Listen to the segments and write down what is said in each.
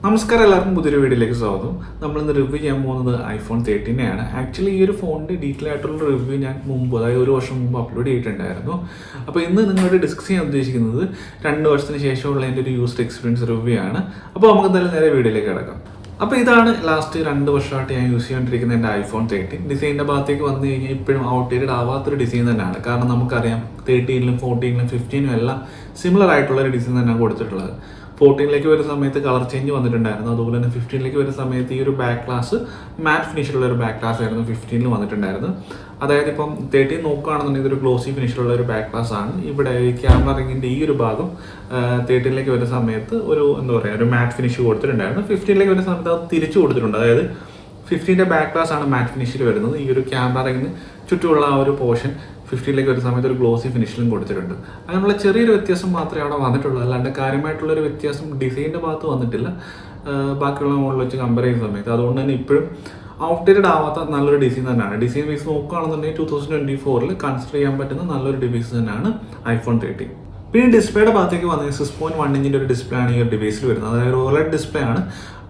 നമസ്കാരം, എല്ലാവർക്കും പുതിയൊരു വീഡിയോയിലേക്ക് സ്വാഗതം. നമ്മളിന്ന് റിവ്യൂ ചെയ്യാൻ പോകുന്നത് ഐഫോൺ 13 ആണ്. ആക്ച്വലി ഈ ഒരു ഫോണിൻ്റെ ഡീറ്റെയിൽ ആയിട്ടുള്ള റിവ്യൂ ഞാൻ മുമ്പ്, അതായത് ഒരു വർഷം മുമ്പ് അപ്ലോഡ് ചെയ്തിട്ടുണ്ടായിരുന്നു. അപ്പോൾ ഇന്ന് നിങ്ങളോട് ഡിസ്കസ് ചെയ്യാൻ ഉദ്ദേശിക്കുന്നത് 2 വർഷത്തിന് ശേഷമുള്ള എൻ്റെ ഒരു യൂസ്ഡ് എക്സ്പീരിയൻസ് റിവ്യൂ ആണ്. അപ്പോൾ നമുക്ക് എന്തായാലും നേരെ വീഡിയോയിലേക്ക് കിടക്കാം. അപ്പോൾ ഇതാണ് ലാസ്റ്റ് 2 വർഷമായിട്ട് ഞാൻ യൂസ് ചെയ്തുകൊണ്ടിരിക്കുന്ന എൻ്റെ ഐഫോൺ 13. ഡിസൈനിൻ്റെ ഭാഗത്തേക്ക് വന്നു കഴിഞ്ഞാൽ ഇപ്പോഴും ഔട്ട്ഡേറ്റഡ് ആവാത്തൊരു ഡിസൈൻ തന്നെയാണ്. കാരണം നമുക്കറിയാം 13-ലും 14-ലും 15-ലും എല്ലാം സിമിലർ ആയിട്ടുള്ളൊരു ഡിസൈൻ തന്നെയാണ് കൊടുത്തിട്ടുള്ളത്. 14-ലേക്ക് വരുന്ന സമയത്ത് കളർ ചേഞ്ച് വന്നിട്ടുണ്ടായിരുന്നു. അതുപോലെ തന്നെ 15-ലേക്ക് വരുന്ന സമയത്ത് ഈ ഒരു ബാക്ക് ഗ്ലാസ് മാറ്റ് ഫിനിഷിലുള്ള ഒരു ബാക്ക് ഗ്ലാസ് ആയിരുന്നു 15-ൽ വന്നിട്ടുണ്ടായിരുന്നു. അതായത് ഇപ്പം 13 നോക്കുകയാണെന്നുണ്ടെങ്കിൽ ഇതൊരു ഗ്ലോസി ഫിനിഷിലുള്ള ഒരു ബാക്ക് ഗ്ലാസ് ആണ്. ഇവിടെ ഈ ക്യാമറ റിങ്ങിൻ്റെ ഈ ഒരു ഭാഗം 13-ലേക്ക് വരുന്ന സമയത്ത് ഒരു ഒരു മാറ്റ് ഫിനിഷ് കൊടുത്തിട്ടുണ്ടായിരുന്നു. 15-ലേക്ക് വരുന്ന സമയത്ത് അത് തിരിച്ചു കൊടുത്തിട്ടുണ്ട്. അതായത് 15-ന്റെ ബാക്ക് ഗ്ലാസ് ആണ് മാറ്റ് ഫിനിഷിൽ വരുന്നത്. ഈ ഒരു ക്യാമറ റിങ്ങിന് ചുറ്റുമുള്ള ആ ഒരു പോർഷൻ 15-ലേക്ക് വരുന്ന സമയത്ത് ഒരു ഗ്ലോസി ഫിനിഷിലും കൊടുത്തിട്ടുണ്ട്. അങ്ങനെയുള്ള ചെറിയൊരു വ്യത്യാസം മാത്രമേ അവിടെ വന്നിട്ടുള്ളൂ. അല്ലാണ്ട് കാര്യമായിട്ടുള്ളൊരു വ്യത്യാസം ഡിസൈനിൻ്റെ ഭാഗത്ത് വന്നിട്ടില്ല ബാക്കിയുള്ള മോഡൽ വെച്ച് കമ്പയർ ചെയ്യുന്ന സമയത്ത്. അതുകൊണ്ട് തന്നെ ഇപ്പോഴും ഔട്ട്ഡേറ്റഡ് ആവാത്ത നല്ലൊരു ഡിസൈൻ തന്നെയാണ്. ഡിസൈൻ വൈസ് നോക്കുകയാണെന്നുണ്ടെങ്കിൽ 2024-ൽ കൺസിഡർ ചെയ്യാൻ പറ്റുന്ന നല്ലൊരു ഡിവൈസ് തന്നെയാണ് ഐഫോൺ 13. പിന്നെ ഡിസ്പ്ലേയുടെ ഭാഗത്തേക്ക് വന്നത് 6.1 ഇഞ്ചിൻ്റെ ഒരു ഡിസ്പ്ലേ ആണ് ഈ ഒരു ഡിവൈസിൽ വരുന്നത്. അതായത് OLED ഡിസ്പ്ലേ ആണ്.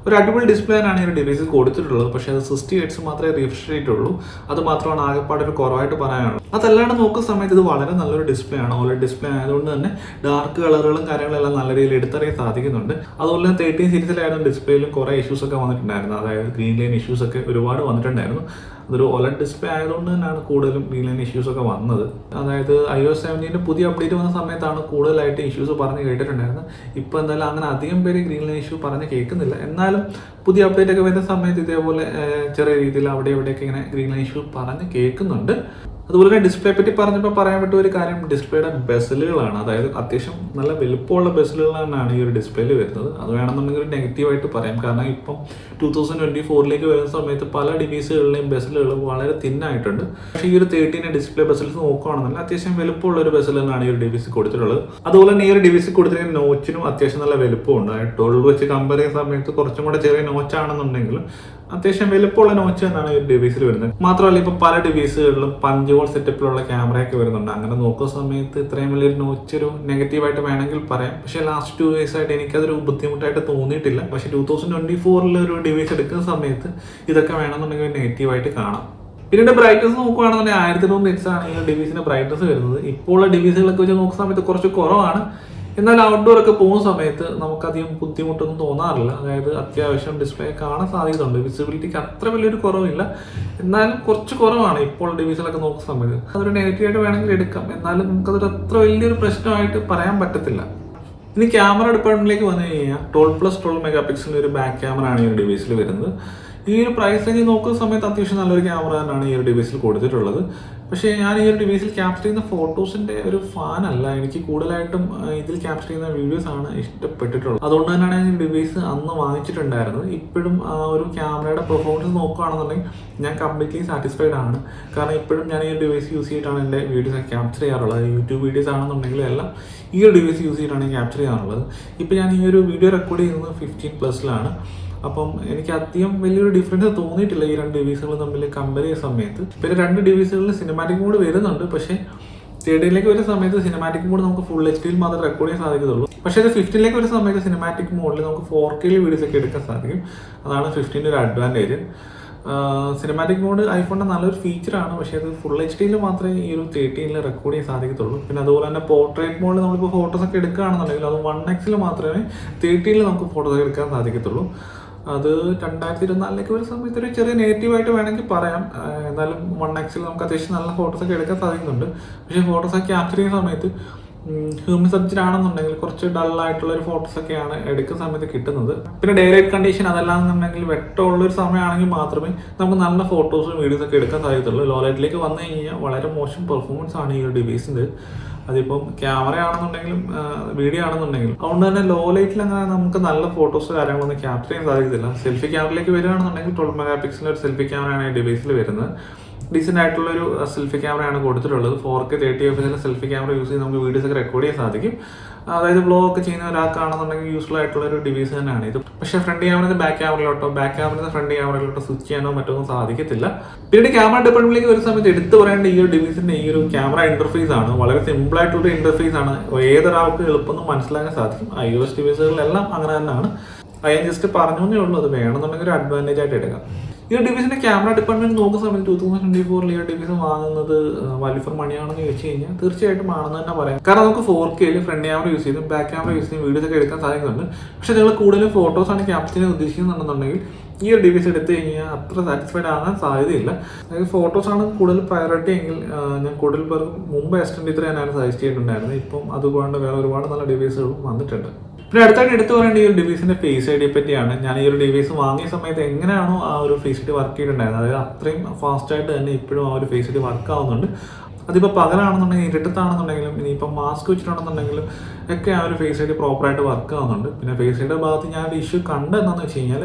ഒരു അടിപൊളി ഡിസ്പ്ലേ ആണ് ഈ ഒരു ഡിവൈസിൽ കൊടുത്തിട്ടുള്ളത്. പക്ഷേ അത് 60 Hz മാത്രമേ റിഫ്രഷ് റേറ്റ് ഉള്ളൂ. അത് മാത്രമാണ് ആകെപ്പാട് ഒരു കുറവായിട്ട് പറയാനുള്ളത്. അതല്ലാണ്ട് നോക്കുന്ന സമയത്ത് ഇത് വളരെ നല്ലൊരു ഡിസ്പ്ലേ ആണ്. OLED ഡിസ്പ്ലേ ആയതുകൊണ്ട് തന്നെ ഡാർക്ക് കളറുകളും കാര്യങ്ങളെല്ലാം നല്ല രീതിയിൽ എടുത്തറിയാൻ സാധിക്കുന്നുണ്ട്. അതുപോലെ തന്നെ 13 സീരീസിലായിരുന്നു ഡിസ്പ്ലേയിലും കുറേ ഇഷ്യൂസ് ഒക്കെ വന്നിട്ടുണ്ടായിരുന്നു. അതായത് ഗ്രീൻ ലൈൻ ഇഷ്യൂസ് ഒക്കെ ഒരുപാട് വന്നിട്ടുണ്ടായിരുന്നു. അതൊരു OLED ഡിസ്പ്ലേ ആയതുകൊണ്ട് തന്നെയാണ് കൂടുതലും ഗ്രീൻ ലൈൻ ഇഷ്യൂസ് ഒക്കെ വന്നത്. അതായത് iOS 17-ന്റെ പുതിയ അപ്ഡേറ്റ് വന്ന സമയത്താണ് കൂടുതലായിട്ട് ഇഷ്യൂസ് പറഞ്ഞ് കേട്ടിട്ടുണ്ടായിരുന്നത്. ഇപ്പോൾ എന്തായാലും അങ്ങനെ അധികം പേര് ഗ്രീൻ ലൈൻ ഇഷ്യൂ പറഞ്ഞ് കേൾക്കുന്നില്ല. എന്നാലും പുതിയ അപ്ഡേറ്റ് ഒക്കെ വരുന്ന സമയത്ത് ഇതേപോലെ ചെറിയ രീതിയിൽ അവിടെ ഇവിടെയൊക്കെ ഇങ്ങനെ ഗ്രീൻ ലൈൻ ഇഷ്യൂ പറഞ്ഞ് കേൾക്കുന്നുണ്ട്. അതുപോലെ തന്നെ ഡിസ്പ്ലേ പറ്റി പറഞ്ഞപ്പോൾ പറയാൻ പറ്റിയ ഒരു കാര്യം ഡിസ്പ്ലേയുടെ ബെസലുകളാണ്. അതായത് അത്യാവശ്യം നല്ല വലുപ്പമുള്ള ബെസലുകൾ തന്നെയാണ് ഈ ഒരു ഡിസ്പ്ലേയിൽ വരുന്നത്. അത് വേണമെന്നുണ്ടെങ്കിൽ ഒരു നെഗറ്റീവായിട്ട് പറയാം. കാരണം ഇപ്പം 2024-ലേക്ക് വരുന്ന സമയത്ത് പല ഡിവൈസുകളിലെയും ബെസലുകൾ വളരെ തിന്നായിട്ടുണ്ട്. പക്ഷേ ഈ ഒരു 13 ഡിസ്പ്ലേ ബെസൽസ് നോക്കുകയാണെന്നുണ്ടെങ്കിൽ അത്യാവശ്യം വലുപ്പമുള്ള ഒരു ബെസൽ തന്നെയാണ് ഈ ഒരു ഡിവൈസ് കൊടുത്തിട്ടുള്ളത്. അതുപോലെ തന്നെ ഈ ഒരു ഡിവൈസ് കൊടുത്തിരിക്കുന്ന നോച്ചിനും അത്യാവശ്യം നല്ല വലുപ്പമുണ്ട്. 12 വെച്ച് കമ്പയർ ചെയ്യുന്ന സമയത്ത് കുറച്ചും കൂടെ ചെറിയ നോച്ചാണെന്നുണ്ടെങ്കിലും അത്യാവശ്യം വലുപ്പമുള്ള നോച്ച് തന്നെയാണ് ഈ ഒരു ഡിവൈസിൽ വരുന്നത്. മാത്രമല്ല ഇപ്പം പല ഡിവൈസുകളിലും 5 വോൾട്ട് സെറ്റപ്പിലുള്ള ക്യാമറയൊക്കെ വരുന്നുണ്ട്. അങ്ങനെ നോക്കുന്ന സമയത്ത് ഇത്രയും വലിയൊരു നോച്ച് ഒരു നെഗറ്റീവായിട്ട് വേണമെങ്കിൽ പറയാം. പക്ഷേ ലാസ്റ്റ് 2 years ആയിട്ട് എനിക്കതൊരു ബുദ്ധിമുട്ടായിട്ട് തോന്നിയിട്ടില്ല. പക്ഷേ 2024-ൽ ഒരു ഡിവൈസ് എടുക്കുന്ന സമയത്ത് ഇതൊക്കെ വേണമെന്നുണ്ടെങ്കിൽ നെഗറ്റീവായിട്ട് കാണാം. പിന്നീട് ബ്രൈറ്റ്നസ് നോക്കുകയാണെന്നുണ്ടെങ്കിൽ 1300 nits ആണ് ഈ ഡിവൈസിന്റെ ബ്രൈറ്റ്നസ് വരുന്നത്. ഇപ്പോൾ ഉള്ള ഡിവൈസുകളൊക്കെ വെച്ച് നോക്കുന്ന സമയത്ത് കുറച്ച് കുറവാണ്. എന്നാൽ ഔട്ട്ഡോർ ഒക്കെ പോകുന്ന സമയത്ത് നമുക്കധികം ബുദ്ധിമുട്ടൊന്നും തോന്നാറില്ല. അതായത് അത്യാവശ്യം ഡിസ്പ്ലേ കാണാൻ സാധ്യതയുണ്ട്. വിസിബിലിറ്റിക്ക് അത്ര വലിയൊരു കുറവില്ല, എന്നാലും കുറച്ച് കുറവാണ് ഇപ്പോൾ ഡിവൈസിലൊക്കെ നോക്കുന്ന സമയത്ത്. അതൊരു നെഗറ്റീവായിട്ട് വേണമെങ്കിൽ എടുക്കാം. എന്നാലും നമുക്കതൊരു അത്ര വലിയൊരു പ്രശ്നമായിട്ട് പറയാൻ പറ്റത്തില്ല. ഇനി ക്യാമറ ഡിപ്പാർട്ട്മെന്റിലേക്ക് വന്നു കഴിഞ്ഞാൽ 12+12 MP ഒരു ബാക്ക് ക്യാമറ ആണ് ഈ ഒരു ഡിവൈസിൽ വരുന്നത്. ഈ ഒരു പ്രൈസ് റേഞ്ച് നോക്കുന്ന സമയത്ത് അത്യാവശ്യം നല്ലൊരു ക്യാമറ തന്നെയാണ് ഈ ഒരു ഡിവൈസിൽ കൊടുത്തിട്ടുള്ളത്. പക്ഷേ ഞാൻ ഈ ഒരു ഡിവൈസിൽ ക്യാപ്ചർ ചെയ്യുന്ന ഫോട്ടോസിൻ്റെ ഒരു ഫാനല്ല. എനിക്ക് കൂടുതലായിട്ടും ഇതിൽ ക്യാപ്ചർ ചെയ്യുന്ന വീഡിയോസ് ആണ് ഇഷ്ടപ്പെട്ടിട്ടുള്ളത്. അതുകൊണ്ട് തന്നെയാണ് ഞാൻ ഈ ഡിവൈസ് അന്ന് വാങ്ങിച്ചിട്ടുണ്ടായിരുന്നത്. ഇപ്പോഴും ആ ഒരു ക്യാമറയുടെ പെർഫോമൻസ് നോക്കുകയാണെന്നുണ്ടെങ്കിൽ ഞാൻ കംപ്ലീറ്റ്ലി സാറ്റിസ്ഫൈഡ് ആണ്. കാരണം ഇപ്പോഴും ഞാൻ ഈ ഒരു ഡിവൈസ് യൂസ് ചെയ്തിട്ടാണ് എൻ്റെ വീഡിയോസ് ക്യാപ്ചർ ചെയ്യാറുള്ളത്. യൂട്യൂബ് വീഡിയോസ് ആണെന്നുണ്ടെങ്കിലും എല്ലാം ഈ ഒരു ഡിവൈസ് യൂസ് ചെയ്തിട്ടാണ് ക്യാപ്ചർ ചെയ്യാറുള്ളത്. ഇപ്പോൾ ഞാൻ ഈ ഒരു വീഡിയോ റെക്കോർഡ് ചെയ്യുന്നത് 15+ലാണ്. അപ്പം എനിക്ക് അധികം വലിയൊരു ഡിഫറൻസ് തോന്നിയിട്ടില്ല ഈ 2 ഡിവൈസുകൾ തമ്മിൽ കമ്പയർ ചെയ്യുന്ന സമയത്ത്. പിന്നെ 2 ഡിവൈസുകളിൽ സിനിമാറ്റിക് മോഡ് വരുന്നുണ്ട്. പക്ഷേ 13-ലേക്ക് വരുന്ന സമയത്ത് സിനിമാറ്റിക് മോഡ് നമുക്ക് ഫുൾ HD മാത്രമേ റെക്കോർഡ് ചെയ്യാൻ സാധിക്കത്തുള്ളൂ. പക്ഷേ ഇത് 15-ലേക്ക് വരുന്ന സമയത്ത് സിനിമാറ്റിക് മോഡിൽ നമുക്ക് 4K വീഡിയോസ് ഒക്കെ എടുക്കാൻ സാധിക്കും. അതാണ് 15-ന്റെ ഒരു അഡ്വാൻറ്റേജ്. സിനിമാറ്റിക് മോഡ് ഐഫോണിൻ്റെ നല്ലൊരു ഫീച്ചറാണ്. പക്ഷേ അത് ഫുൾ HD മാത്രമേ ഈ ഒരു 13-ൽ റെക്കോർഡ് ചെയ്യാൻ സാധിക്കത്തുള്ളൂ. പിന്നെ അതുപോലെ തന്നെ പോർട്രേറ്റ് മോഡിൽ നമ്മളിപ്പോൾ ഫോട്ടോസ് ഒക്കെ എടുക്കുകയാണെന്നുണ്ടെങ്കിൽ അത് 1x മാത്രമേ 13-ൽ നമുക്ക് ഫോട്ടോസ് എടുക്കാൻ സാധിക്കത്തുള്ളൂ. അത് 2024-ലേക്ക് വരുന്ന സമയത്ത് ഒരു ചെറിയ നെഗറ്റീവായിട്ട് വേണമെങ്കിൽ പറയാം. എന്നാലും 1x നമുക്ക് അത്യാവശ്യം നല്ല ഫോട്ടോസൊക്കെ എടുക്കാൻ സാധിക്കുന്നുണ്ട്. പക്ഷേ ഫോട്ടോസൊക്കെ ക്യാപ്ചർ ചെയ്യുന്ന സമയത്ത് ഹ്യൂമൻ സബ്ജക്റ്റ് ആണെന്നുണ്ടെങ്കിൽ കുറച്ച് ഡള്ളായിട്ടുള്ള ഒരു ഫോട്ടോസൊക്കെയാണ് എടുക്കുന്ന സമയത്ത് കിട്ടുന്നത്. പിന്നെ ഡേ ലൈറ്റ് കണ്ടീഷൻ അതല്ലാന്നുണ്ടെങ്കിൽ വെട്ടമുള്ളൊരു സമയമാണെങ്കിൽ മാത്രമേ നമുക്ക് നല്ല ഫോട്ടോസും വീഡിയോസൊക്കെ എടുക്കാൻ സാധിക്കത്തുള്ളൂ. ലോ ലൈറ്റിലേക്ക് വന്നു കഴിഞ്ഞാൽ വളരെ മോശം പെർഫോമൻസ് ആണ് ഈ ഒരു ഡിവൈസിൻ്റെ. അതിപ്പം ക്യാമറ ആണെന്നുണ്ടെങ്കിലും വീഡിയോ ആണെന്നുണ്ടെങ്കിലും. അതുകൊണ്ട് തന്നെ ലോ ലൈറ്റിൽ അങ്ങനെ നമുക്ക് നല്ല ഫോട്ടോസ് കാര്യങ്ങളൊന്നും ക്യാപ്ചർ ചെയ്യാൻ സാധിക്കത്തില്ല. സെൽഫി ക്യാമറയിലേക്ക് വരികയാണെന്നുണ്ടെങ്കിൽ 12 MP ഒരു സെൽഫി ക്യാമറയാണ് ഈ ഡിവൈസിൽ വരുന്നത്. ഡീസൻ്റ് ആയിട്ടുള്ളൊരു സെൽഫി ക്യാമറയാണ് കൊടുത്തിട്ടുള്ളത്. 4K 30fps selfie camera use ചെയ്ത് നമുക്ക് വീഡിയോസ് ഒക്കെ റെക്കോർഡ് ചെയ്യാൻ സാധിക്കും. അതായത് വ്ലോഗ് ഒക്കെ ചെയ്യുന്ന ഒരാൾക്കാണെന്നുണ്ടെങ്കിൽ യൂസ്ഫുൾ ആയിട്ടുള്ള ഒരു ഡിവൈസ് തന്നെയാണ് ഇത്. പക്ഷേ ഫ്രണ്ട് ക്യാമറ ബാക്ക് ക്യാമറയിലോട്ടോ ബാക്ക് ക്യാമറ ഫ്രണ്ട് ക്യാമറയിലോട്ടോ സ്വിച്ച് ചെയ്യാനോ മറ്റൊന്നും സാധിക്കത്തില്ല. പിന്നീട് ക്യാമറ ഡിപ്പാർട്ട്മെന്റിലേക്ക് ഒരു സമയത്ത് എടുത്തു പറയേണ്ട ഈ ഒരു ഡിവൈസിന്റെ ഈ ഒരു ക്യാമറ ഇന്റർഫേസ് ആണ്. വളരെ സിമ്പിൾ ആയിട്ടുള്ള ഇന്റർഫേസ് ആണ്. ഏതൊരാൾക്ക് എളുപ്പം മനസ്സിലാക്കാൻ സാധിക്കും. iOS ഡിവൈസുകളിലെല്ലാം അങ്ങനെ തന്നെയാണ്. അത് ഞാൻ ജസ്റ്റ് പറഞ്ഞേ ഉള്ളൂ. അത് വേണമെന്നുണ്ടെങ്കിൽ ഒരു അഡ്വാൻറ്റേജ് ആയിട്ട് എടുക്കാം. ഈ ഒരു ഡിവൈസിന്റെ ക്യാമറ ഡിപ്പാർട്ട്മെന്റ് നോക്കുന്ന സമയത്ത് 2024 ഈ ഒരു ഡിവൈസ് വാങ്ങുന്നത് വാല്യൂ ഫോർ മണിയാണെന്ന് ചോദിച്ചു കഴിഞ്ഞാൽ തീർച്ചയായിട്ടും ആണെന്ന് തന്നെ പറയാം. കാരണം നമുക്ക് 4K ഫ്രണ്ട് ക്യാമറ യൂസ് ചെയ്തും ബാക്ക് ക്യാമറ യൂസ് ചെയ്തും വീഡിയോസ് ഒക്കെ എടുക്കാൻ സാധിക്കുന്നുണ്ട്. പക്ഷെ നിങ്ങൾ കൂടുതലും ഫോട്ടോസാണ് ക്യാപ്ചർ ചെയ്യാൻ ഉദ്ദേശിക്കുന്നുണ്ടെന്നുണ്ടെങ്കിൽ ഈ ഒരു ഡിവൈസ് എടുത്തു കഴിഞ്ഞാൽ അത്ര സാറ്റിസ്ഫൈഡ് ആകാൻ സാധ്യതയില്ല. അതായത് ഫോട്ടോസാണ് കൂടുതൽ പ്രയോറിറ്റി എങ്കിൽ ഞാൻ കൂടുതൽ പേർക്ക് മുമ്പ് S23 തന്നെയാണ് സജസ്റ്റ് ചെയ്തിട്ടുണ്ടായിരുന്നത്. ഇപ്പം അതുകൊണ്ട് വേറെ ഒരുപാട് നല്ല ഡിവൈസുകളും വന്നിട്ടുണ്ട്. പിന്നെ അടുത്തായിട്ട് എടുത്തു പറയേണ്ട ഈ ഒരു ഡിവൈസിന്റെ ഫേസ് ഐഡിയെ പറ്റിയാണ്. ഞാൻ ഈ ഒരു ഡിവൈസ് വാങ്ങിയ സമയത്ത് എങ്ങനെയാണോ ആ ഒരു ഫേസ് ഐഡി വർക്ക് ചെയ്തിട്ടുണ്ടായിരുന്നത്, അതായത് അത്രയും ഫാസ്റ്റായിട്ട് തന്നെ ഇപ്പോഴും ആ ഒരു ഫേസ് ഐഡി വർക്ക് ആവുന്നുണ്ട്. അതിപ്പോൾ പകലാണെന്നുണ്ടെങ്കിൽ ഇരുട്ടത്താണെന്നുണ്ടെങ്കിലും ഇനിയിപ്പോൾ മാസ്ക് വെച്ചിട്ടുണ്ടെന്നുണ്ടെങ്കിലും ഒക്കെ ആ ഒരു ഫേസ് ഐഡി പ്രോപ്പറായിട്ട് വർക്ക് ആവുന്നുണ്ട്. പിന്നെ ഫേസ് ഐഡിയുടെ ഭാഗത്ത് ഞാൻ ഒരു ഇഷ്യൂ കണ്ടെന്താണെന്ന് വെച്ച് കഴിഞ്ഞാൽ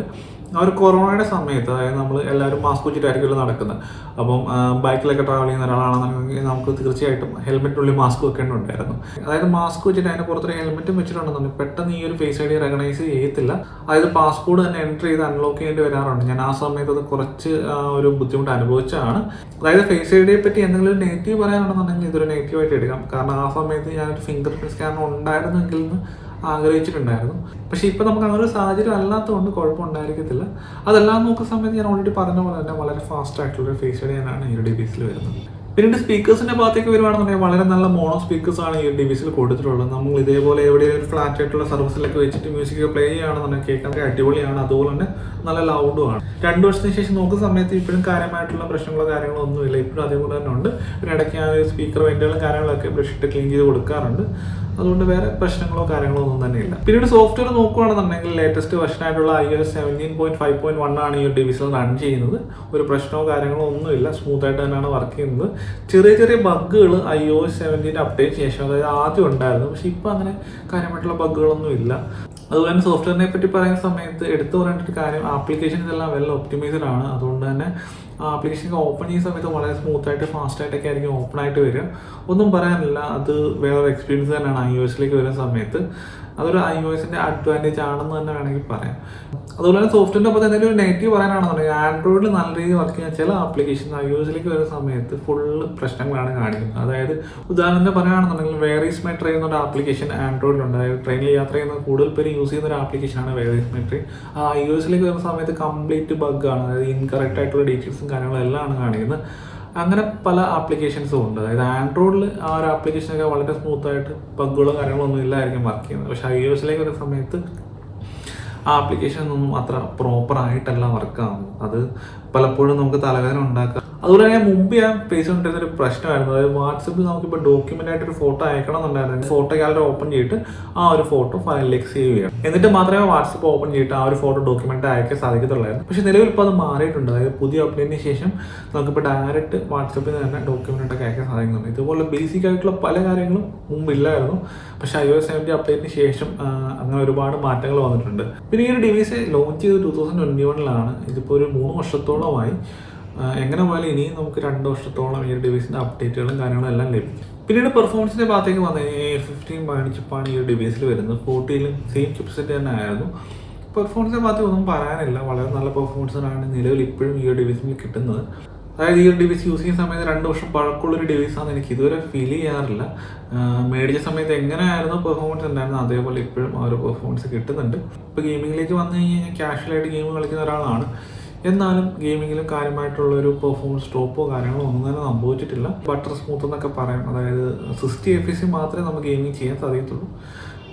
ആ ഒരു കൊറോണയുടെ സമയത്ത്, അതായത് നമ്മൾ എല്ലാവരും മാസ്ക് വെച്ചിട്ടായിരിക്കുമല്ലോ നടക്കുന്നത്. അപ്പം ബൈക്കിലൊക്കെ ട്രാവൽ ചെയ്യുന്ന ഒരാളാണെന്നുണ്ടെങ്കിൽ നമുക്ക് തീർച്ചയായിട്ടും ഹെൽമെറ്റിനുള്ളിൽ മാസ്ക് വെക്കേണ്ടതുണ്ടായിരുന്നു. അതായത് മാസ്ക് വെച്ചിട്ട് അതിൻ്റെ പുറത്തൊരു ഹെൽമെറ്റും വെച്ചിട്ടുണ്ടെന്നുണ്ടെങ്കിൽ പെട്ടെന്ന് ഈ ഒരു ഫേസ് ഐഡി റെക്കഗ്നൈസ് ചെയ്യത്തില്ല. അതായത് പാസ്പോർട്ട് തന്നെ എൻട്രി ചെയ്ത് അൺലോക്ക് ചെയ്യേണ്ടി വരാറുണ്ട്. ഞാൻ ആ സമയത്ത് അത് കുറച്ച് ഒരു ബുദ്ധിമുട്ട് അനുഭവിച്ചതാണ്. അതായത് ഫേസ് ഐഡിയെ പറ്റി എന്തെങ്കിലും നെഗറ്റീവ് പറയാനുണ്ടെന്നുണ്ടെങ്കിൽ ഇതൊരു നെഗറ്റീവായിട്ട് എടുക്കാം. കാരണം ആ സമയത്ത് ഞാനൊരു ഫിംഗർ പ്രിന്റ് സ്കാനർ ഉണ്ടായിരുന്നെങ്കിൽ ആഗ്രഹിച്ചിട്ടുണ്ടായിരുന്നു. പക്ഷേ ഇപ്പോൾ നമുക്ക് അങ്ങനെ ഒരു സാഹചര്യം അല്ലാത്തതുകൊണ്ട് കുഴപ്പമുണ്ടായിരിക്കത്തില്ല. അതെല്ലാം നോക്കുന്ന സമയത്ത് ഞാൻ ഓൾറെഡി പറഞ്ഞ പോലെ തന്നെ വളരെ ഫാസ്റ്റ് ആയിട്ടുള്ള ഫേസ് ഐഡി തന്നെയാണ് ഈ ഒരു ഡിവൈസിൽ വരുന്നത്. പിന്നീട് സ്പീക്കേഴ്സിന്റെ ഭാഗത്തേക്ക് വരുവാണെന്നുണ്ടെങ്കിൽ വളരെ നല്ല മോണോ സ്പീക്കേഴ്സ് ആണ് ഈ ഡിവൈസിൽ കൊടുത്തിട്ടുള്ളത്. നമ്മൾ ഇതേപോലെ എവിടെയും ഒരു ഫ്ലാറ്റ് ആയിട്ടുള്ള സർവീസിലൊക്കെ വെച്ചിട്ട് മ്യൂസിക് പ്ലേ ചെയ്യുകയാണെന്നുണ്ടെങ്കിൽ കേൾക്കാൻ അടിപൊളിയാണ്. അതുപോലെ തന്നെ നല്ല ലൗഡും ആണ്. 2 വർഷത്തിന് ശേഷം നോക്കുന്ന സമയത്ത് ഇപ്പോഴും കാര്യമായിട്ടുള്ള പ്രശ്നങ്ങളോ കാര്യങ്ങളോ ഒന്നുമില്ല. ഇപ്പോഴും അതേപോലെ തന്നെ ഉണ്ട്. പിന്നെ ഇടയ്ക്ക് ആ സ്പീക്കർ വെന്റുകളും കാര്യങ്ങളൊക്കെ ബ്രഷ് ഇട്ട് ക്ലീൻ ചെയ്ത് കൊടുക്കാറുണ്ട്. അതുകൊണ്ട് വേറെ പ്രശ്നങ്ങളോ കാര്യങ്ങളോ ഒന്നും തന്നെ ഇല്ല. പിന്നീട് സോഫ്റ്റ്വെയർ നോക്കുകയാണെന്നുണ്ടെങ്കിൽ ലേറ്റസ്റ്റ് വെർഷൻ ആയിട്ടുള്ള iOS 17.5.1 ആണ് ഈ ഡിവൈസിൽ റൺ ചെയ്യുന്നത്. ഒരു പ്രശ്നമോ കാര്യങ്ങളോ ഒന്നുമില്ല. സ്മൂത്ത് ആയിട്ട് തന്നെയാണ് വർക്ക് ചെയ്യുന്നത്. ചെറിയ ചെറിയ ബഗ്ഗുകൾ iOS 17 അപ്ഡേറ്റ് ശേഷം, അതായത് ആദ്യം ഉണ്ടായിരുന്നു, പക്ഷെ ഇപ്പം അങ്ങനെ കാര്യമായിട്ടുള്ള ബഗ്ഗുകളൊന്നും ഇല്ല. അതുപോലെ തന്നെ സോഫ്റ്റ്വെയറിനെ പറ്റി പറയുന്ന സമയത്ത് എടുത്തു പറയേണ്ട ഒരു കാര്യം, ആപ്ലിക്കേഷൻസ് എല്ലാം വെൽ ഒപ്റ്റിമൈസ്ഡ് ആണ്. അതുകൊണ്ട് തന്നെ ആപ്ലിക്കേഷൻ ഓപ്പൺ ചെയ്യുന്ന സമയത്ത് വളരെ സ്മൂത്തായിട്ട് ഫാസ്റ്റായിട്ടൊക്കെ ആയിരിക്കും ഓപ്പൺ ആയിട്ട് വരിക. ഒന്നും പറയാനില്ല. അത് വേറൊരു എക്സ്പീരിയൻസ് തന്നെയാണ് iOSലേക്ക് വരുന്ന സമയത്ത്. അതൊരു iOSന്റെ അഡ്വാൻറ്റേജ് ആണെന്ന് തന്നെ വേണമെങ്കിൽ പറയാം. അതുപോലെ തന്നെ സോഫ്റ്റ്വെയറിൻ്റെ ഒപ്പം എന്തെങ്കിലും ഒരു നെഗറ്റീവ് പറയാനാണെന്നുണ്ടെങ്കിൽ ആൻഡ്രോയിഡിൽ നല്ല രീതിയിൽ വർക്ക് ചെയ്യുന്ന ചില ആപ്ലിക്കേഷൻ iOSലേക്ക് വരുന്ന സമയത്ത് ഫുള്ള് പ്രശ്നങ്ങളാണ് കാണിക്കുന്നത്. അതായത് ഉദാഹരണത്തിന് പറയുകയാണെന്നുണ്ടെങ്കിൽ വേറീസ് മൈ ട്രെയിൻ എന്നൊരു ആപ്ലിക്കേഷൻ ആൻഡ്രോയിഡിലുണ്ട്. അതായത് ട്രെയിനിൽ യാത്ര ചെയ്യുന്ന കൂടുതൽ പേര് യൂസ് ചെയ്യുന്ന ഒരു ആപ്ലിക്കേഷനാണ് വേറീസ് മൈ ട്രെയിൻ. ആ iOSലേക്ക് വരുന്ന സമയത്ത് കംപ്ലീറ്റ് ബഗ്ഗാണ്. അതായത് ഇൻകറക്റ്റ് ആയിട്ടുള്ള ഡീറ്റെയിൽസും കാര്യങ്ങളും എല്ലാം ആണ് കാണിക്കുന്നത്. അങ്ങനെ പല ആപ്ലിക്കേഷൻസും ഉണ്ട്. അതായത് ആൻഡ്രോയിഡിൽ ആ ഒരു ആപ്ലിക്കേഷനൊക്കെ വളരെ സ്മൂത്തായിട്ട് ബഗ്ഗുകളോ കാര്യങ്ങളോ ഒന്നും ഇല്ലായിരിക്കും വർക്ക് ചെയ്യുന്നത്. പക്ഷേ iOSലേക്ക് വരുന്ന സമയത്ത് ആ ആപ്ലിക്കേഷൻ ഒന്നും അത്ര പ്രോപ്പറായിട്ടല്ല വർക്കാകുന്നത്. അത് പലപ്പോഴും നമുക്ക് തലവേദന ഉണ്ടാക്കാം. അതുപോലെ തന്നെ മുമ്പ് ഞാൻ ഫേസ് കൊണ്ടിരുന്ന ഒരു പ്രശ്നമായിരുന്നു. അതായത് വാട്സപ്പിൽ നമുക്കിപ്പോൾ ഡോക്യുമെന്റ് ആയിട്ട് ഒരു ഫോട്ടോ അയക്കണം എന്നുണ്ടായിരുന്നു. ഫോട്ടോ ഗാലറി ഓപ്പൺ ചെയ്തിട്ട് ആ ഒരു ഫോട്ടോ ഫയലിലേക്ക് സേവ് ചെയ്യണം. എന്നിട്ട് മാത്രമേ വാട്സപ്പ് ഓപ്പൺ ചെയ്തിട്ട് ആ ഒരു ഫോട്ടോ ഡോക്യുമെന്റ് അയക്കാൻ സാധിക്കത്തുള്ളായിരുന്നു. പക്ഷേ നിലവിൽ ഇപ്പോൾ അത് മാറിയിട്ടുണ്ട്. അതായത് പുതിയ അപ്ഡേറ്റിന് ശേഷം നമുക്കിപ്പോൾ ഡയറക്റ്റ് വാട്സപ്പിൽ തന്നെ ഡോക്യുമെന്റ് ഒക്കെ അയക്കാൻ സാധിക്കുന്നുണ്ട്. ഇതുപോലെ ബേസിക് ആയിട്ടുള്ള പല കാര്യങ്ങളും മുമ്പില്ലായിരുന്നു. പക്ഷേ iOS 17 അപ്ഡേറ്റിന് ശേഷം അങ്ങനെ ഒരുപാട് മാറ്റങ്ങൾ വന്നിട്ടുണ്ട്. പിന്നെ ഈ ഒരു ഡിവൈസ് ലോഞ്ച് ചെയ്തത് 2021 ഇതിപ്പോൾ ഒരു 3 വർഷത്തോളമായി. എങ്ങനെ പോയാലും ഇനിയും നമുക്ക് 2 വർഷത്തോളം ഈ ഒരു ഡിവൈസിൻ്റെ അപ്ഡേറ്റുകളും കാര്യങ്ങളും എല്ലാം ലഭിക്കും. പിന്നീട് പെർഫോമൻസിൻ്റെ ഭാഗത്തേക്ക് വന്നു കഴിഞ്ഞാൽ A15 ചിപ്പാണ് ഈ ഒരു ഡിവൈസിൽ വരുന്നത്. 40-ലും സെയിം ചിപ്സെറ്റ് തന്നെ ആയിരുന്നു. പെർഫോമൻസിൻ്റെ ഭാഗത്തേക്ക് ഒന്നും പറയാനില്ല. വളരെ നല്ല പെർഫോമൻസാണ് നിലവിൽ ഇപ്പോഴും ഈ ഒരു ഡിവൈസിൽ കിട്ടുന്നത്. അതായത് ഈ ഒരു ഡിവൈസ് യൂസ് ചെയ്യുന്ന സമയത്ത് 2 വർഷം പഴക്കമുള്ളൊരു ഡിവൈസാണെന്ന് എനിക്ക് ഇതുവരെ ഫീൽ ചെയ്യാറില്ല. മേടിച്ച സമയത്ത് എങ്ങനെയായിരുന്നു പെർഫോമൻസ് ഉണ്ടായിരുന്നു അതേപോലെ ഇപ്പോഴും ആ ഒരു പെർഫോമൻസ് കിട്ടുന്നുണ്ട്. ഇപ്പോൾ ഗെയിമിങ്ങിലേക്ക് വന്നു കഴിഞ്ഞാൽ ക്യാഷ്വലായിട്ട് ഗെയിം കളിക്കുന്ന ഒരാളാണ്. എന്നാലും ഗെയിമിങ്ങിലും കാര്യമായിട്ടുള്ള ഒരു പെർഫോമൻസ് ഡ്രോപ്പോ കാര്യങ്ങളോ ഒന്നും തന്നെ സംഭവിച്ചിട്ടില്ല. ബട്ടർ സ്മൂത്ത് എന്നൊക്കെ പറയാം. അതായത് 60 FPS മാത്രമേ നമുക്ക് ഗെയിമിങ് ചെയ്യാൻ സാധിക്കത്തുള്ളൂ.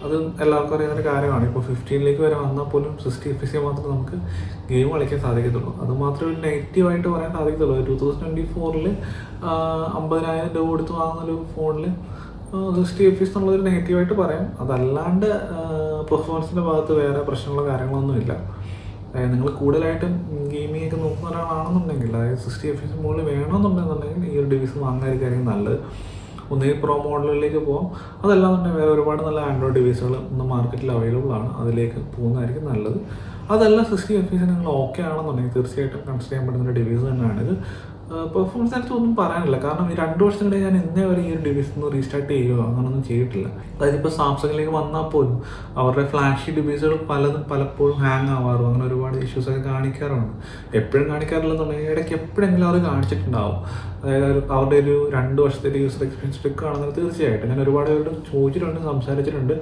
അത് എല്ലാവർക്കും അറിയുന്നൊരു കാര്യമാണ്. ഇപ്പോൾ 15ലേക്ക് വരെ വന്നാൽ പോലും 60 FPS മാത്രമേ നമുക്ക് ഗെയിം കളിക്കാൻ സാധിക്കത്തുള്ളൂ. അത് മാത്രമേ ഒരു നെഗറ്റീവായിട്ട് പറയാൻ സാധിക്കത്തുള്ളൂ. 2024 50,000 രൂപ കൊടുത്ത് വാങ്ങുന്നൊരു ഫോണിൽ 60 FPS എന്നുള്ളൊരു നെഗറ്റീവായിട്ട് പറയാം. അതല്ലാണ്ട് പെർഫോമൻസിൻ്റെ ഭാഗത്ത് വേറെ പ്രശ്നങ്ങളോ കാര്യങ്ങളൊന്നും ഇല്ല. അതായത് നിങ്ങൾ കൂടുതലായിട്ടും ഗെയിമിംഗ് ഒക്കെ നോക്കുന്ന ഒരാളാണെന്നുണ്ടെങ്കിൽ, അതായത് 60 FPS മുകളിൽ വേണമെന്നുണ്ടെന്നുണ്ടെങ്കിൽ ഈ ഒരു ഡിവൈസ് വാങ്ങാതിരിക്കും നല്ലത്. ഒന്നുകിൽ പ്രോ മോഡലിലേക്ക് പോകാം. അതല്ലാതെ തന്നെ വേറെ ഒരുപാട് നല്ല ആൻഡ്രോയിഡ് ഡിവൈസുകൾ ഇന്ന് മാർക്കറ്റിൽ അവൈലബിൾ ആണ്. അതിലേക്ക് പോകുന്നതായിരിക്കും നല്ലത്. അതെല്ലാം 60 FPS നിങ്ങൾ ഓക്കെ ആണെന്നുണ്ടെങ്കിൽ തീർച്ചയായിട്ടും കൺസിഡർ ചെയ്യാൻ പറ്റുന്ന ഒരു ഡിവൈസ് തന്നെയാണിത്. പെർഫോമൻസ് ആയിട്ട് ഒന്നും പറയാനില്ല. കാരണം ഈ 2 വർഷത്തിനിടെ ഞാൻ ഇന്നേ വരെ ഈ ഒരു ഡിവൈസ് ഒന്ന് റീസ്റ്റാർട്ട് ചെയ്യുകയോ അങ്ങനൊന്നും ചെയ്തിട്ടില്ല. അതായത് ഇപ്പോൾ സാംസങ്ങിലേക്ക് വന്നാൽ പോലും അവരുടെ ഫ്ലാഷി ഡിവൈസുകൾ പലപ്പോഴും ഹാങ് ആവാറും അങ്ങനെ ഒരുപാട് ഇഷ്യൂസൊക്കെ കാണിക്കാറുണ്ട്. എപ്പോഴും കാണിക്കാറില്ലെന്നുണ്ടെങ്കിൽ ഇടയ്ക്ക് എപ്പോഴെങ്കിലും അവർ കാണിച്ചിട്ടുണ്ടാവും. അതായത് അവരുടെ ഒരു 2 വർഷത്തെ യൂസർ എക്സ്പീരിയൻസ് എടുക്കുകയാണെന്ന് തീർച്ചയായിട്ടും ഞാൻ ഒരുപാട് പേരോട് ചോദിച്ചിട്ടുണ്ട്, സംസാരിച്ചിട്ടുണ്ട്.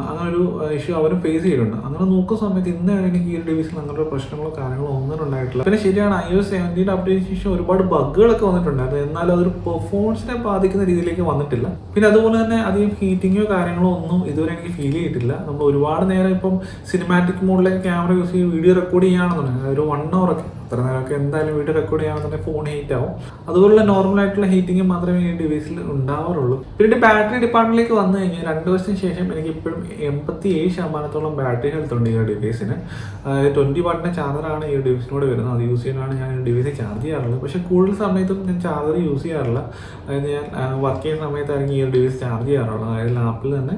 അങ്ങനെ ഒരു ഇഷ്യൂ അവരും ഫേസ് ചെയ്തിട്ടുണ്ട്. അങ്ങനെ നോക്കുന്ന സമയത്ത് ഇന്നാണ് എനിക്ക് ഈ ഒരു ഡിവൈസിൽ അങ്ങനെ ഒരു പ്രശ്നങ്ങളോ കാര്യങ്ങളോ ഒന്നും ഉണ്ടായിട്ടില്ല. പിന്നെ ശരിയാണ്, iOS 17 അപ്ഡേറ്റിന് ശേഷം ഒരുപാട് ബഗ്ഗുകളൊക്കെ വന്നിട്ടുണ്ടായിരുന്നു, എന്നാലും അതൊരു പെർഫോമൻസിനെ ബാധിക്കുന്ന രീതിയിലേക്ക് വന്നിട്ടില്ല. പിന്നെ അതുപോലെ തന്നെ അധികം ഹീറ്റിങ്ങോ കാര്യങ്ങളോ ഒന്നും ഇതുവരെ എനിക്ക് ഫീൽ ചെയ്തിട്ടില്ല. നമ്മൾ ഒരുപാട് നേരം ഇപ്പം സിനിമാറ്റിക് മോഡിലേക്ക് ക്യാമറ യൂസ് ചെയ്ത് വീഡിയോ റെക്കോർഡ് ചെയ്യുകയാണെന്നുണ്ടെങ്കിൽ ഒരു 1 hour ഒക്കെ അത്ര നേരമൊക്കെ എന്തായാലും വീഡിയോ റെക്കോർഡ് ചെയ്യുകയാണെന്നുണ്ടെങ്കിൽ ഫോൺ ഹീറ്റ് ആവും. അതുപോലുള്ള നോർമൽ ആയിട്ടുള്ള ഹീറ്റിംഗ് മാത്രമേ ഈ ഡിവൈസിൽ ഉണ്ടാവാറുള്ളൂ. പിന്നെ ബാറ്ററി ഡിപ്പാർട്ട്മെന്റിലേക്ക് വന്നു കഴിഞ്ഞാൽ 2 വർഷത്തിന് ശേഷം എനിക്ക് ഇപ്പോഴും 87% ബാറ്ററി ഹെൽത്ത് ഉണ്ട് ഈ ഡിവൈസിന്. അതായത് 20 വാട്ടിന്റെ ചാർജറാണ് ഈ ഡിവൈസിനോട് വരുന്നത്. അത് യൂസ് ചെയ്യുന്നതാണ് ഞാൻ ഈ ഡിവൈസ് ചാർജ് ചെയ്യാറുള്ളത്. പക്ഷേ കൂടുതൽ സമയത്തും ഞാൻ ചാർജർ യൂസ് ചെയ്യാറില്ല. അതായത് ഞാൻ വർക്ക് ചെയ്യുന്ന സമയത്തായിരിക്കും ഈ ഒരു ഡിവൈസ് ചാർജ് ചെയ്യാറുള്ളത്. അതായത് ലാപ്പിൽ തന്നെ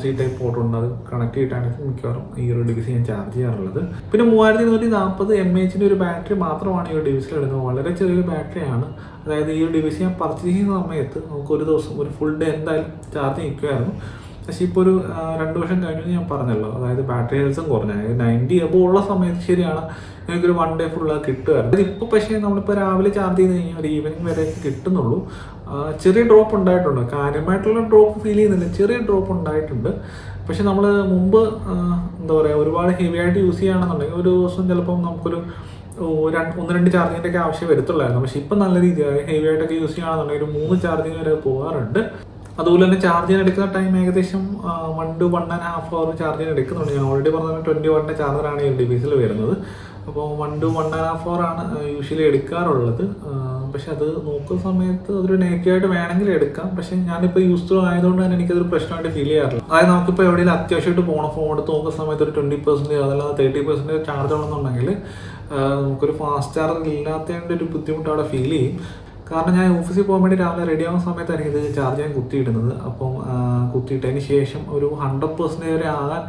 സി ടൈപ്പ് പോർട്ട് ഉണ്ട്, അത് കണക്ട് ചെയ്തിട്ടാണ് മിക്കവാറും ഈ ഒരു ഡിവൈസ് ഞാൻ ചാർജ് ചെയ്യാറുള്ളത്. പിന്നെ 3240 mAh ഒരു ബാറ്ററി മാത്രമാണ് ഈ ഒരു ഡിവൈസിൽ ഇടുന്നത്. വളരെ ചെറിയൊരു ബാറ്ററിയാണ്. അതായത് ഈ ഒരു ഡിവൈസ് ഞാൻ പർച്ചേസ് ചെയ്യുന്ന സമയത്ത് നമുക്ക് ഒരു ദിവസം ഒരു ഫുൾ ഡേ എന്തായാലും ചാർജ് നിൽക്കുമായിരുന്നു. പക്ഷേ ഇപ്പോൾ ഒരു 2 വർഷം കഴിഞ്ഞു ഞാൻ പറഞ്ഞല്ലോ, അതായത് ബാറ്ററി ഹെൽത്തും കുറഞ്ഞ 90 എബോ ഉള്ള സമയത്ത് ശരിയാണ് എനിക്കൊരു 1 ഡേ ഫുൾ കിട്ടുമായിരുന്നു. ഇപ്പോൾ പക്ഷേ നമ്മളിപ്പോൾ രാവിലെ ചാർജ് ചെയ്ത് കഴിഞ്ഞാൽ ഒരു ഈവനിങ് വരെ കിട്ടുന്നുള്ളൂ. ചെറിയ ഡ്രോപ്പ് ഉണ്ടായിട്ടുണ്ട്, കാര്യമായിട്ടുള്ള ഡ്രോപ്പ് ഫീൽ ചെയ്യുന്നില്ല, ചെറിയ ഡ്രോപ്പ് ഉണ്ടായിട്ടുണ്ട്. പക്ഷെ നമ്മൾ മുമ്പ് എന്താ പറയുക, ഒരുപാട് ഹെവി ആയിട്ട് യൂസ് ചെയ്യുകയാണെന്നുണ്ടെങ്കിൽ ഒരു ദിവസം ചിലപ്പം നമുക്കൊരു 1-2 ചാർജിങ്ങിൻ്റെ ഒക്കെ ആവശ്യം വരത്തുള്ളായിരുന്നു. പക്ഷെ ഇപ്പം നല്ല രീതിയിൽ ഹെവി ആയിട്ടൊക്കെ യൂസ് ചെയ്യുകയാണെന്നുണ്ടെങ്കിൽ ഒരു 3 ചാർജിങ് വരെ പോകാറുണ്ട്. അതുപോലെ തന്നെ ചാർജ് ചെയ്യാൻ എടുക്കുന്ന ടൈം ഏകദേശം 1 to 1.5 hour ചാർജ് ചെയ്യാൻ എടുക്കുന്നുണ്ട്. ഞാൻ ഓൾറെഡി പറഞ്ഞ 20 വാട്ടിൻ്റെ ചാർജറാണ് ഈ ഡിവൈസിൽ വരുന്നത്. അപ്പോൾ 1 to 1.5 hour ആണ് യൂഷ്വലി എടുക്കാറുള്ളത്. പക്ഷെ അത് നോക്കുന്ന സമയത്ത് അതൊരു നെഗറ്റീവായിട്ട് വേണമെങ്കിൽ എടുക്കാം. പക്ഷെ ഞാനിപ്പോൾ യൂസ് ടു ആയതുകൊണ്ട് തന്നെ എനിക്കതൊരു പ്രശ്നമായിട്ട് ഫീൽ ചെയ്യാറില്ല. അതായത് നമുക്കിപ്പോൾ എവിടെയെങ്കിലും അത്യാവശ്യമായിട്ട് പോകണം, ഫോൺ എടുത്ത് നോക്കുന്ന സമയത്ത് ഒരു 20% അതല്ലാതെ 30% ചാർജ് ഉണ്ടെന്നുണ്ടെങ്കിൽ നമുക്കൊരു ഫാസ്റ്റ് ചാർജർ ഇല്ലാത്തതിൻ്റെ ഒരു ബുദ്ധിമുട്ട് അവിടെ ഫീൽ ചെയ്യും. കാരണം ഞാൻ ഓഫീസിൽ പോകാൻ വേണ്ടി രാവിലെ റെഡി ആവുന്ന സമയത്തായിരിക്കും ഇത് ചാർജ് ചെയ്യാൻ കുത്തിയിടുന്നത്. അപ്പം കുത്തിയിട്ടതിന് ശേഷം ഒരു 100% വരെ ആകാൻ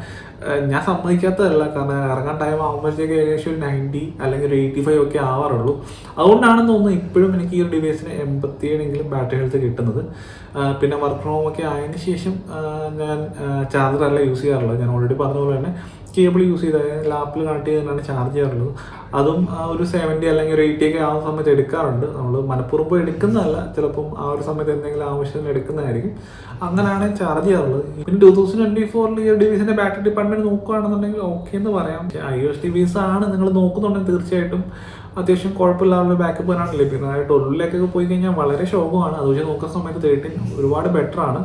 ഞാൻ സമ്മതിക്കാത്തതല്ല. കാരണം ഇറങ്ങാൻ ടൈം ആകുമ്പോഴത്തേക്ക് ഏകദേശം ഒരു 90 അല്ലെങ്കിൽ ഒരു 85 ഒക്കെ ആവാറുള്ളൂ. അതുകൊണ്ടാണെന്ന് തോന്നുന്നു ഇപ്പോഴും എനിക്ക് ഈ ഒരു ഡിവൈസിന് 87 ബാറ്ററി ഹെൽത്ത് കിട്ടുന്നത്. പിന്നെ വർക്ക് ഫ്രം ഹോം ഒക്കെ ആയതിനു ശേഷം ഞാൻ ചാർജറല്ല യൂസ് ചെയ്യാറുള്ളത്. ഞാൻ ഓൾറെഡി പറഞ്ഞ പോലെ തന്നെ കേബിൾ യൂസ് ചെയ്ത് ലാപ്പിൽ കണക്ട് ചെയ്തിട്ടാണ് ചാർജ് ചെയ്യാറുള്ളത്. അതും ഒരു 70 അല്ലെങ്കിൽ ഒരു 80 ഒക്കെ ആവുന്ന സമയത്ത് എടുക്കാറുണ്ട്. നമ്മൾ മനഃപൂർവ്വം എടുക്കുന്നതല്ല, ചിലപ്പം ആ ഒരു സമയത്ത് എന്തെങ്കിലും ആവശ്യത്തിന് എടുക്കുന്നതായിരിക്കും. അങ്ങനെയാണ് ചാർജ് ചെയ്യാറുള്ളത്. പിന്നെ 2024 ഈ ഡിവൈസിന്റെ ബാറ്ററി ഡിപ്പാർട്ട്മെന്റ് നോക്കുകയാണെന്നുണ്ടെങ്കിൽ ഓക്കെ എന്ന് പറയാം. iOS ഡിവൈസ് ആണ് നിങ്ങൾ നോക്കുന്നുണ്ടെങ്കിൽ തീർച്ചയായിട്ടും അത്യാവശ്യം കുഴപ്പമില്ലാതെ ബാക്കപ്പ് തന്നെയാണ് ലഭിക്കുന്നത്. അതായത് 12 പോയി കഴിഞ്ഞാൽ വളരെ ശോഭമാണ്. അത് വെച്ച് നോക്കുന്ന സമയത്ത് 13 ഒരുപാട് ബെറ്റർ ആണ്.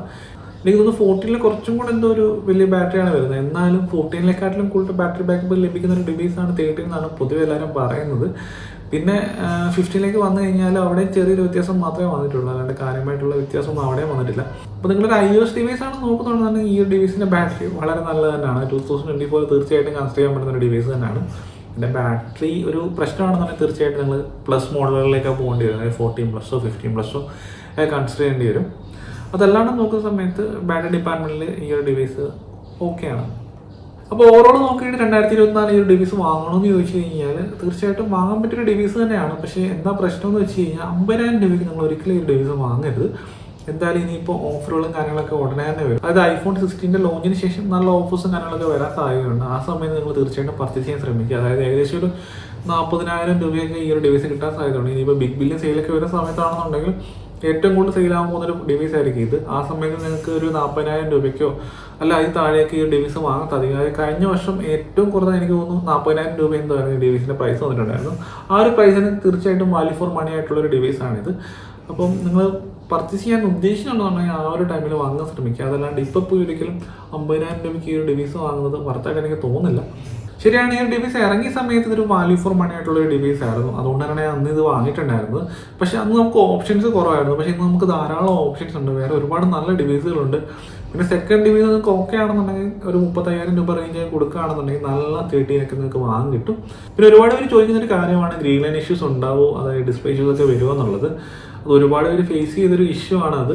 എനിക്ക് തോന്നുന്നു 14 കുറച്ചും കൂടെ എന്തോ ഒരു വലിയ ബാറ്ററിയാണ് വരുന്നത്. എന്നാലും 14 കൂടുതൽ ബാറ്ററി ബാക്കപ്പ് ലഭിക്കുന്ന ഒരു ഡിവൈസാണ് 13 എന്നാണ് പൊതുവെ എല്ലാവരും പറയുന്നത്. പിന്നെ 15 വന്നു കഴിഞ്ഞാൽ അവിടെ ചെറിയൊരു വ്യത്യാസം മാത്രമേ വന്നിട്ടുള്ളൂ, അല്ലാണ്ട് കാര്യമായിട്ടുള്ള വ്യത്യാസമൊന്നും അവിടെയും വന്നിട്ടില്ല. അപ്പോൾ നിങ്ങളൊരു iOS ഡിവൈസാണ് നോക്കുന്നുണ്ടെങ്കിൽ ഈ ഒരു ഡിവൈസിൻ്റെ ബാറ്ററി വളരെ നല്ലത് തന്നെയാണ്. 2024 തീർച്ചയായിട്ടും കൺസിഡർ ചെയ്യാൻ പറ്റുന്ന ഒരു ഡിവൈസ് തന്നെയാണ്. പിന്നെ ബാറ്ററി ഒരു പ്രശ്നമാണെന്നുണ്ടെങ്കിൽ തീർച്ചയായിട്ടും നിങ്ങൾ പ്ലസ് മോഡലുകളിലേക്കാണ് പോകേണ്ടി വരും. അതായത് 14+ഓ 15+ഓ കൺസിഡർ ചെയ്യേണ്ടി വരും. അതല്ലാണ്ട് നോക്കുന്ന സമയത്ത് ബാറ്ററി ഡിപ്പാർട്ട്മെന്റിൽ ഈ ഒരു ഡിവൈസ് ഓക്കെയാണ്. അപ്പോൾ ഓവറോൾ നോക്കിയിട്ട് 2024 ഈ ഒരു ഡിവൈസ് വാങ്ങണമെന്ന് ചോദിച്ചു കഴിഞ്ഞാൽ തീർച്ചയായിട്ടും വാങ്ങാൻ പറ്റിയൊരു ഡിവൈസ് തന്നെയാണ്. പക്ഷേ എന്താ പ്രശ്നം എന്ന് വെച്ച് കഴിഞ്ഞാൽ 50,000 രൂപയ്ക്ക് നിങ്ങൾ ഒരിക്കലും ഈ ഡിവൈസ് വാങ്ങരുത്. എന്തായാലും ഇനിയിപ്പോൾ ഓഫറുകളും കാര്യങ്ങളൊക്കെ ഉടനെ തന്നെ വരും. അതായത് iPhone 16 ലോഞ്ചിന് ശേഷം നല്ല ഓഫേഴ്സും കാര്യങ്ങളൊക്കെ വരാൻ സാധ്യതയുണ്ട്. ആ സമയത്ത് നിങ്ങൾ തീർച്ചയായിട്ടും പർച്ചേസ് ചെയ്യാൻ ശ്രമിക്കുക. അതായത് ഏകദേശം ഒരു 40,000 രൂപയൊക്കെ ഈ ഒരു ഡിവൈസ് കിട്ടാൻ സാധ്യതയുണ്ട്. ഇനിയിപ്പോൾ ബിഗ് ബില്യൺ സെയിലൊക്കെ വരുന്ന സമയത്താണെന്നുണ്ടെങ്കിൽ ഏറ്റവും കൂടുതൽ സെയിലാകാൻ പോകുന്നൊരു ഡിവൈസ് ആയിരിക്കും ഇത്. ആ സമയത്ത് നിങ്ങൾക്ക് ഒരു 40,000 രൂപയ്ക്കോ അല്ല അതിൽ താഴേക്ക് ഈ ഡിവൈസ് വാങ്ങാൻ സാധിക്കും. അതായത് കഴിഞ്ഞ വർഷം ഏറ്റവും കുറഞ്ഞ എനിക്ക് തോന്നുന്നു 40,000 രൂപ എന്തായിരുന്നു ഈ ഡിവൈസിൻ്റെ പ്രൈസ് വന്നിട്ടുണ്ടായിരുന്നു. ആ ഒരു പ്രൈസിന് തീർച്ചയായിട്ടും വാല്യൂ ഫോർ മണി ആയിട്ടുള്ളൊരു ഡിവൈസാണിത്. അപ്പം നിങ്ങൾ പർച്ചേസ് ചെയ്യാൻ ഉദ്ദേശിക്കുന്നുണ്ടെന്നുണ്ടെങ്കിൽ ആ ഒരു ടൈമിൽ വാങ്ങാൻ ശ്രമിക്കുക. അതല്ലാണ്ട് ഇപ്പോൾ പോയി ഒരിക്കലും 50,000 രൂപയ്ക്ക് ഈ ഒരു ഡിവൈസ് വാങ്ങുന്നത് വർത്തായിട്ട് എനിക്ക് തോന്നുന്നില്ല. ശരിയാണ്, ഈ ഒരു ഡിവൈസ് ഇറങ്ങിയ സമയത്ത് ഇതൊരു വാല്യൂ ഫോർ മണി ആയിട്ടുള്ള ഒരു ഡിവൈസ് ആയിരുന്നു. അതുകൊണ്ട് തന്നെ അന്ന് ഇത് വാങ്ങിയിട്ടുണ്ടായിരുന്നത്. പക്ഷേ അന്ന് നമുക്ക് ഓപ്ഷൻസ് കുറവായിരുന്നു. പക്ഷേ ഇന്ന് നമുക്ക് ധാരാളം ഓപ്ഷൻസ് ഉണ്ട്, വേറെ ഒരുപാട് നല്ല ഡിവൈസുകളുണ്ട്. പിന്നെ സെക്കൻഡ് ഡിവൈസ് നിങ്ങൾക്ക് ഓക്കെ ആണെന്നുണ്ടെങ്കിൽ ഒരു 30,000 രൂപ റേഞ്ച് കൊടുക്കുകയാണെന്നുണ്ടെങ്കിൽ നല്ല 13 ഒക്കെ നിങ്ങൾക്ക് വാങ്ങാൻ കിട്ടും. പിന്നെ ഒരുപാട് പേര് ചോദിക്കുന്ന ഒരു കാര്യമാണ് ഗ്രീൻ ലൈൻ ഇഷ്യൂസ് ഉണ്ടാവുമോ, അതായത് ഡിസ്പ്ലേ ഇഷ്യൂസ് ഒക്കെ വരുമോ എന്നുള്ളത്. അത് ഒരുപാട് പേര് ഫേസ് ചെയ്തൊരു ഇഷ്യൂ ആണ്. അത്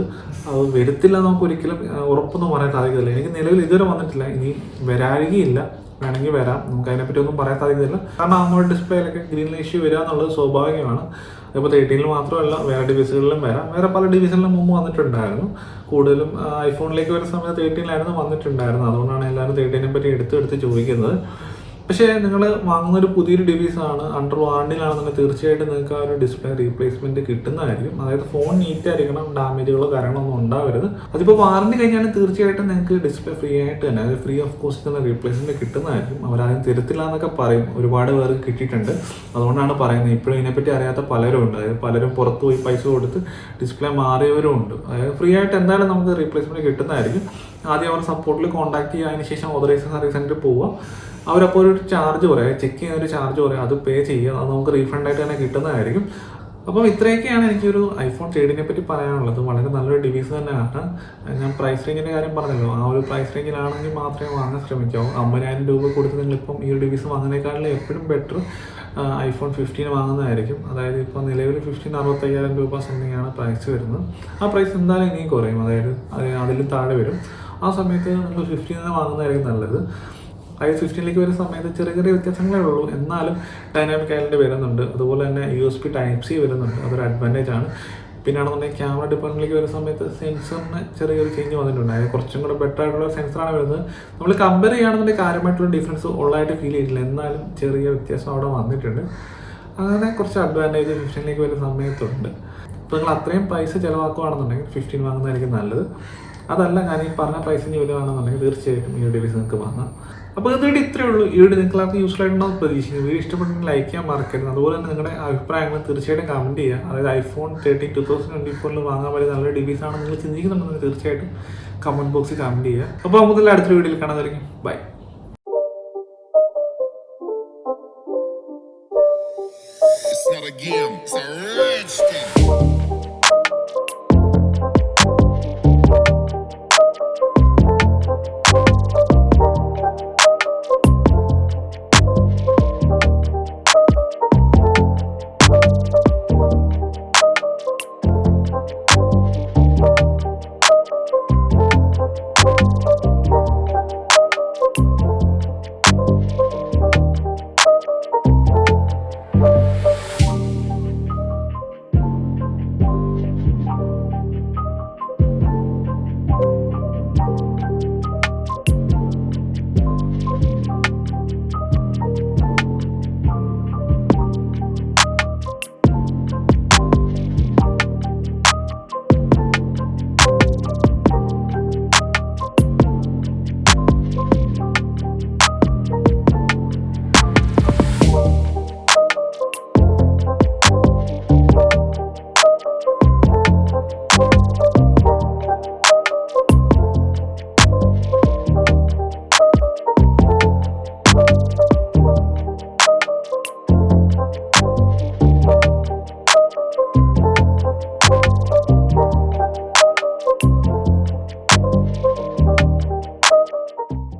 വരത്തില്ല നമുക്ക് ഒരിക്കലും ഉറപ്പൊന്നും പറയാൻ സാധിക്കില്ല. എനിക്ക് നിലവിൽ ഇതുവരെ വന്നിട്ടില്ല, ഇനി വരാഴികയില്ല. വേണമെങ്കിൽ വരാം, നമുക്ക് അതിനെപ്പറ്റി ഒന്നും പറയാൻ സാധിക്കില്ല. കാരണം നമ്മുടെ ഡിസ്പ്ലേയിലൊക്കെ ഗ്രീൻ ലൈൻ ഇഷ്യൂ വരിക എന്നുള്ളത് സ്വാഭാവികമാണ്. ഇപ്പോൾ 13 മാത്രമല്ല വേറെ ഡിവൈസുകളിലും വരാം. വേറെ പല ഡിവൈസുകളിലും മുമ്പ് വന്നിട്ടുണ്ടായിരുന്നു. കൂടുതലും ഐഫോണിലേക്ക് വരുന്ന സമയത്ത് 13 വന്നിട്ടുണ്ടായിരുന്നു. അതുകൊണ്ടാണ് എല്ലാവരും 13 പറ്റി എടുത്ത് ചോദിക്കുന്നത്. പക്ഷേ നിങ്ങൾ വാങ്ങുന്ന ഒരു പുതിയൊരു ഡിവൈസാണ്, അണ്ടർ വാറണ്ടിയിലാണെന്നുണ്ടെങ്കിൽ തീർച്ചയായിട്ടും നിങ്ങൾക്ക് ആ ഒരു ഡിസ്പ്ലേ റീപ്ലേസ്മെൻറ്റ് കിട്ടുന്നതായിരിക്കും. അതായത് ഫോൺ നീറ്റായിരിക്കണം, ഡാമേജുകളോ കാര്യങ്ങളൊന്നും ഉണ്ടാവരുത്. അതിപ്പോൾ വാറണ്ടി കഴിഞ്ഞാൽ തീർച്ചയായിട്ടും നിങ്ങൾക്ക് ഡിസ്പ്ലേ ഫ്രീ ആയിട്ട് തന്നെ, അതായത് ഫ്രീ ഓഫ് കോസ്റ്റ് തന്നെ റീപ്ലേസ്മെൻറ്റ് കിട്ടുന്നതായിരിക്കും. അവരാദ്യം തരത്തില്ല എന്നൊക്കെ പറയും, ഒരുപാട് പേർക്ക് കിട്ടിയിട്ടുണ്ട്. അതുകൊണ്ടാണ് പറയുന്നത്. ഇപ്പോഴും ഇതിനെപ്പറ്റി അറിയാത്ത പലരും ഉണ്ട്. അതായത് പലരും പുറത്ത് പോയി പൈസ കൊടുത്ത് ഡിസ്പ്ലേ മാറിയവരും ഉണ്ട്. അതായത് ഫ്രീ ആയിട്ട് എന്തായാലും നമുക്ക് റീപ്ലേസ്മെൻറ്റ് കിട്ടുന്നതായിരിക്കും. ആദ്യം അവർ സപ്പോർട്ടിൽ കോൺടാക്ട് ചെയ്യുക, അതിന് ശേഷം ഓതറൈസ്ഡ് സർവീസ് സെൻറ്ററിൽ പോവുക. അവരപ്പോൾ ഒരു ചാർജ് പറയാം, ചെക്ക് ചെയ്യുന്ന ഒരു ചാർജ് പറയാം, അത് പേ ചെയ്യുക, അത് നമുക്ക് റീഫണ്ടായിട്ട് തന്നെ കിട്ടുന്നതായിരിക്കും. അപ്പോൾ ഇത്രയൊക്കെയാണ് എനിക്കൊരു ഐഫോൺ 13 പറ്റി പറയാനുള്ളത്. വളരെ നല്ലൊരു ഡിവൈസ് തന്നെയാണ്. ഞാൻ പ്രൈസ് റേഞ്ചിൻ്റെ കാര്യം പറഞ്ഞല്ലോ, ആ ഒരു പ്രൈസ് റേഞ്ചിലാണെങ്കിൽ മാത്രമേ വാങ്ങാൻ ശ്രമിക്കാവൂ. 50,000 രൂപ കൊടുത്ത് നിങ്ങളിപ്പം ഈ ഒരു ഡിവൈസ് വാങ്ങുന്നതിനേക്കാളും എപ്പോഴും ബെറ്റർ ഐഫോൺ 15 വാങ്ങുന്നതായിരിക്കും. അതായത് ഇപ്പോൾ നിലവിൽ 15 65,000 രൂപ സംതിങ് ആണ് പ്രൈസ് വരുന്നത്. ആ പ്രൈസ് എന്തായാലും ഇനിയും കുറയും, അതായത് അതിലും താഴെ വരും. ആ സമയത്ത് നിങ്ങൾ 15 വാങ്ങുന്നതായിരിക്കും നല്ലത്. iOS 15 വരുന്ന സമയത്ത് ചെറിയ ചെറിയ വ്യത്യാസങ്ങളേ ഉള്ളൂ, എന്നാലും ഡൈനാമിക് ഐലൻഡ് വരുന്നുണ്ട്. അതുപോലെ തന്നെ USB Type-C വരുന്നുണ്ട്, അതൊരു അഡ്വാൻറ്റേജ് ആണ്. പിന്നെയാണെന്നുണ്ടെങ്കിൽ ക്യാമറ ഡിപ്പാർട്ട്മെൻറ്റിലേക്ക് വരുന്ന സമയത്ത് സെൻസറിന് ചെറിയൊരു ചേഞ്ച് വന്നിട്ടുണ്ട്. അതായത് കുറച്ചും കൂടെ ബെറ്റർ ആയിട്ടുള്ള സെൻസറാണ് വരുന്നത്. നമ്മൾ കമ്പയർ ചെയ്യുകയാണെന്നുണ്ടെങ്കിൽ കാര്യമായിട്ടുള്ള ഡിഫറൻസ് ഉള്ളതായിട്ട് ഫീൽ ചെയ്തിട്ടില്ല, എന്നാലും ചെറിയ വ്യത്യാസം അവിടെ വന്നിട്ടുണ്ട്. അങ്ങനെ കുറച്ച് അഡ്വാൻറ്റേജ് 15 വരുന്ന സമയത്തുണ്ട്. അപ്പോൾ നിങ്ങൾ അത്രയും പൈസ ചിലവാക്കുകയാണെന്നുണ്ടെങ്കിൽ 15 വാങ്ങുന്നതായിരിക്കും നല്ലത്. അതല്ല, ഞാൻ ഈ പറഞ്ഞ പ്രൈസിന് വരുവാണെന്നുണ്ടെങ്കിൽ തീർച്ചയായിട്ടും ഈ ഡിവൈസ് നിങ്ങൾക്ക് വാങ്ങാം. അപ്പോൾ ഇതുകൊണ്ട് ഇത്രയേ ഉള്ളൂ. ഈ വീഡിയോ നിങ്ങൾക്ക് യൂസ്ഫുൾ ആയിട്ടുണ്ടാവും പ്രതീക്ഷിക്കുന്നു. വീഡിയോ ഇഷ്ടപ്പെട്ടെങ്കിൽ ലൈക്ക് ചെയ്യാൻ മറക്കരുത്. അതുപോലെ തന്നെ നിങ്ങളുടെ അഭിപ്രായങ്ങൾ തീർച്ചയായിട്ടും കമൻറ്റ് ചെയ്യുക. അതായത് iPhone 13 2024 വാങ്ങാൻ വലിയ നല്ലൊരു ഡിവൈസ് ആണെന്ന് നിങ്ങൾ ചിന്തിക്കുന്നുണ്ടെങ്കിൽ തീർച്ചയായിട്ടും കമൻറ്റ് ബോക്സിൽ കമൻറ്റ് ചെയ്യുക. അപ്പോൾ നമുക്ക് അടുത്ത വീഡിയോയിൽ കാണാതായിരിക്കും. By. It's not a game, it's a rich thing.